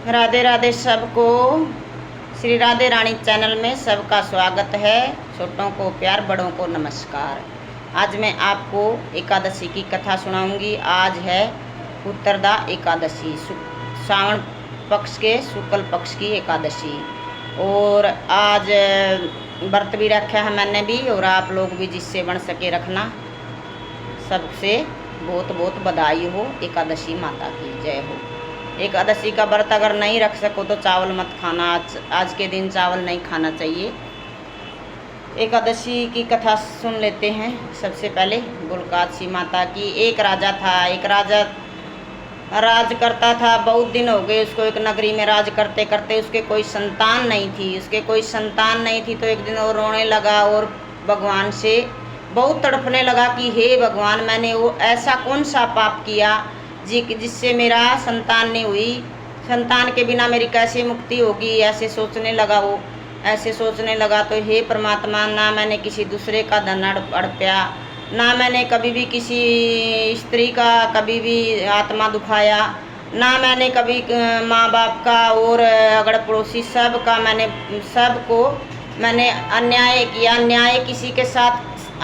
राधे राधे सबको। श्री राधे रानी चैनल में सबका स्वागत है। छोटों को प्यार, बड़ों को नमस्कार। आज मैं आपको एकादशी की कथा सुनाऊंगी। आज है उत्तरदा एकादशी, श्रावण पक्ष के शुक्ल पक्ष की एकादशी। और आज व्रत भी रखा है मैंने भी, और आप लोग भी जिससे बन सके रखना। सबसे बहुत बहुत बधाई हो। एकादशी माता की जय हो। एकादशी का व्रत अगर नहीं रख सको तो चावल मत खाना। आज के दिन चावल नहीं खाना चाहिए। एकादशी की कथा सुन लेते हैं। सबसे पहले बुलकाशी माता की। एक राजा था। एक राजा राज करता था। बहुत दिन हो गए उसको एक नगरी में राज करते करते। उसके कोई संतान नहीं थी। तो एक दिन वो रोने लगा और भगवान से बहुत तड़पने लगा कि हे भगवान, मैंने वो ऐसा कौन सा पाप किया जिससे मेरा संतान नहीं हुई। संतान के बिना मेरी कैसे मुक्ति होगी। ऐसे सोचने लगा तो हे परमात्मा, ना मैंने किसी दूसरे का धन हड़पया, ना मैंने कभी भी किसी स्त्री का कभी भी आत्मा दुखाया, ना मैंने कभी माँ बाप का और अगड़ पड़ोसी सबको मैंने अन्याय किया। न्याय किसी के साथ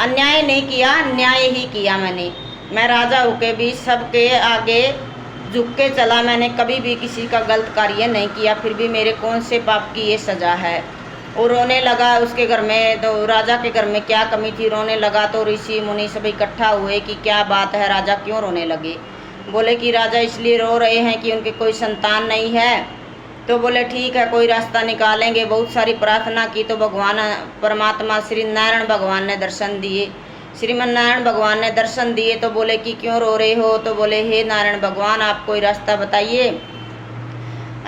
अन्याय नहीं किया, न्याय ही किया मैंने। मैं राजा होके भी सबके आगे झुक के चला। मैंने कभी भी किसी का गलत कार्य नहीं किया, फिर भी मेरे कौन से पाप की ये सज़ा है। और रोने लगा। उसके घर में तो राजा के घर में क्या कमी थी। रोने लगा तो ऋषि मुनि सब इकट्ठा हुए कि क्या बात है, राजा क्यों रोने लगे। बोले कि राजा इसलिए रो रहे हैं कि उनके कोई संतान नहीं है। तो बोले ठीक है, कोई रास्ता निकालेंगे। बहुत सारी प्रार्थना की तो भगवान परमात्मा श्री नारायण भगवान ने दर्शन दिए। श्रीमन नारायण भगवान ने दर्शन दिए तो बोले कि क्यों रो रहे हो। तो बोले हे नारायण भगवान, आप कोई रास्ता बताइए।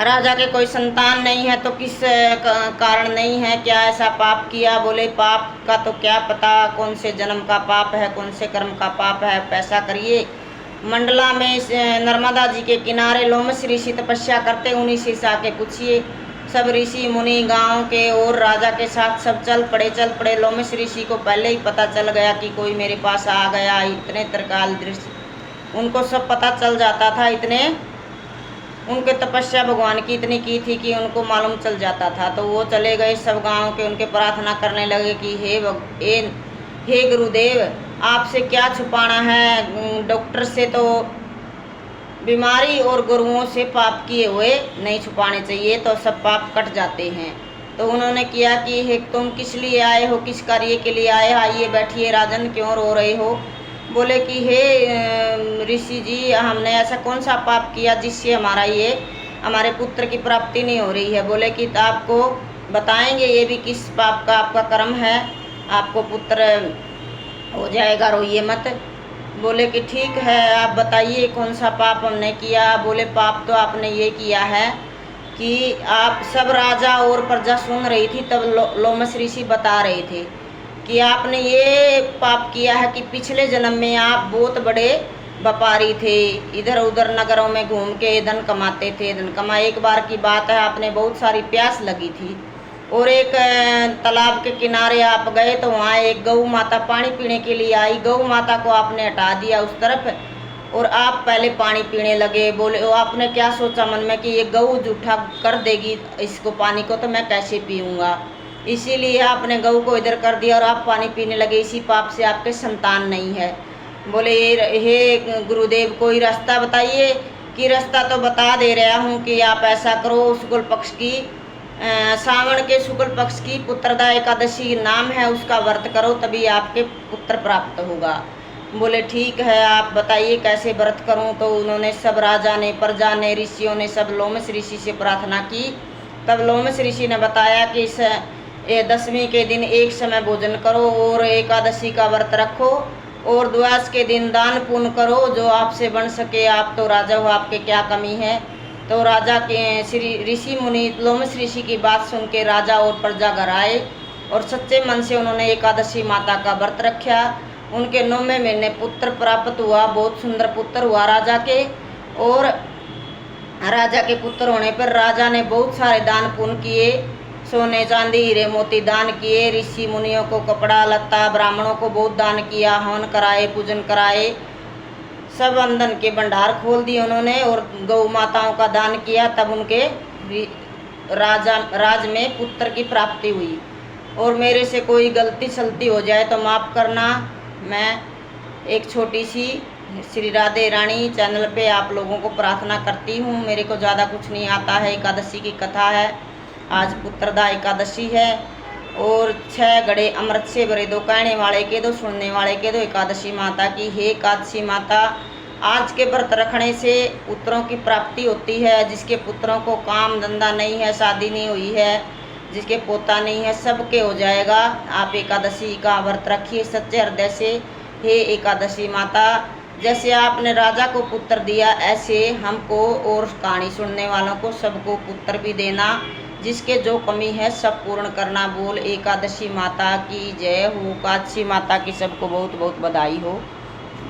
राजा के कोई संतान नहीं है तो किस कारण नहीं है, क्या ऐसा पाप किया। बोले पाप का तो क्या पता, कौन से जन्म का पाप है, कौन से कर्म का पाप है। पैसा करिए, मंडला में नर्मदा जी के किनारे लोमस ऋषि तपस्या करते, उन्हीं से आके पूछिए। सब ऋषि मुनि गांव के और राजा के साथ सब चल पड़े। लोमस ऋषि को पहले ही पता चल गया कि कोई मेरे पास आ गया। इतने त्रिकाल दृश्य उनको सब पता चल जाता था। इतने उनके तपस्या भगवान की इतनी की थी कि उनको मालूम चल जाता था। तो वो चले गए सब गांव के, उनके प्रार्थना करने लगे कि हे गुरुदेव, आपसे क्या छुपाना है। डॉक्टर से तो बीमारी और गुरुओं से पाप किए हुए नहीं छुपाने चाहिए, तो सब पाप कट जाते हैं। तो उन्होंने किया कि हे तुम किस लिए आए हो, किस कार्य के लिए आए। आइए बैठिए राजन, क्यों रो रहे हो। बोले कि हे ऋषि जी, हमने ऐसा कौन सा पाप किया जिससे हमारे पुत्र की प्राप्ति नहीं हो रही है। बोले कि आपको बताएंगे ये भी किस पाप का आपका कर्म है, आपको पुत्र हो जाएगा, रोइए मत। बोले कि ठीक है, आप बताइए कौन सा पाप हमने किया। बोले पाप तो आपने ये किया है कि आप सब राजा और प्रजा सुन रही थी, तब लोमस ऋषि बता रहे थे कि आपने ये पाप किया है कि पिछले जन्म में आप बहुत बड़े व्यापारी थे, इधर उधर नगरों में घूम के धन कमाते थे। धन कमा एक बार की बात है, आपने बहुत सारी प्यास लगी थी और एक तालाब के किनारे आप गए तो वहाँ एक गऊ माता पानी पीने के लिए आई। गऊ माता को आपने हटा दिया उस तरफ और आप पहले पानी पीने लगे। बोले आपने क्या सोचा मन में कि ये गऊ जूठा कर देगी इसको पानी को, तो मैं कैसे पीऊँगा। इसीलिए आपने गऊ को इधर कर दिया और आप पानी पीने लगे। इसी पाप से आपके संतान नहीं है। बोले हे गुरुदेव, कोई रास्ता बताइए। कि रास्ता तो बता दे रहा हूँ कि आप ऐसा करो, शुक्ल पक्ष की सावन के शुक्ल पक्ष की पुत्रदा एकादशी नाम है, उसका व्रत करो, तभी आपके पुत्र प्राप्त होगा। बोले ठीक है, आप बताइए कैसे व्रत करूं। तो उन्होंने सब राजा ने, प्रजा ने, ऋषियों ने सब लोमस ऋषि से प्रार्थना की। तब लोमस ऋषि ने बताया कि इस दशमी के दिन एक समय भोजन करो और एकादशी का व्रत रखो और द्वादश के दिन दान पुण्य करो जो आपसे बन सके। आप तो राजा हो, आपके क्या कमी है। तो राजा के श्री ऋषि मुनि लोमस ऋषि की बात सुन के राजा और प्रजा घर आए और सच्चे मन से उन्होंने एकादशी माता का व्रत रखा। उनके 9वें महीने पुत्र प्राप्त हुआ। बहुत सुंदर पुत्र हुआ राजा के। और राजा के पुत्र होने पर राजा ने बहुत सारे दान पुण्य किए। सोने चांदी हीरे मोती दान किए। ऋषि मुनियों को कपड़ा लत्ता, ब्राह्मणों को बहुत दान किया। हवन कराए, पूजन कराए। सब अंधन के भंडार खोल दिए उन्होंने और गौ माताओं का दान किया, तब उनके राज में पुत्र की प्राप्ति हुई। और मेरे से कोई गलती सलती हो जाए तो माफ़ करना। मैं एक छोटी सी श्री राधे रानी चैनल पे आप लोगों को प्रार्थना करती हूँ। मेरे को ज़्यादा कुछ नहीं आता है। एकादशी की कथा है, आज पुत्रदा एकादशी है और 6 घड़े अमृत से भरे दो, कहने वाले के दो, सुनने वाले के दो। एकादशी माता की, हे एकादशी माता, आज के व्रत रखने से पुत्रों की प्राप्ति होती है। जिसके पुत्रों को काम धंधा नहीं है, शादी नहीं हुई है, जिसके पोता नहीं है, सबके हो जाएगा। आप एकादशी का व्रत रखिए सच्चे हृदय से। हे एकादशी माता, जैसे आपने राजा को पुत्र दिया, ऐसे हमको और कहानी सुनने वालों को सबको पुत्र भी देना। जिसके जो कमी है सब पूर्ण करना। बोल एकादशी माता की जय हो। एकादशी माता की सबको बहुत बहुत बधाई हो।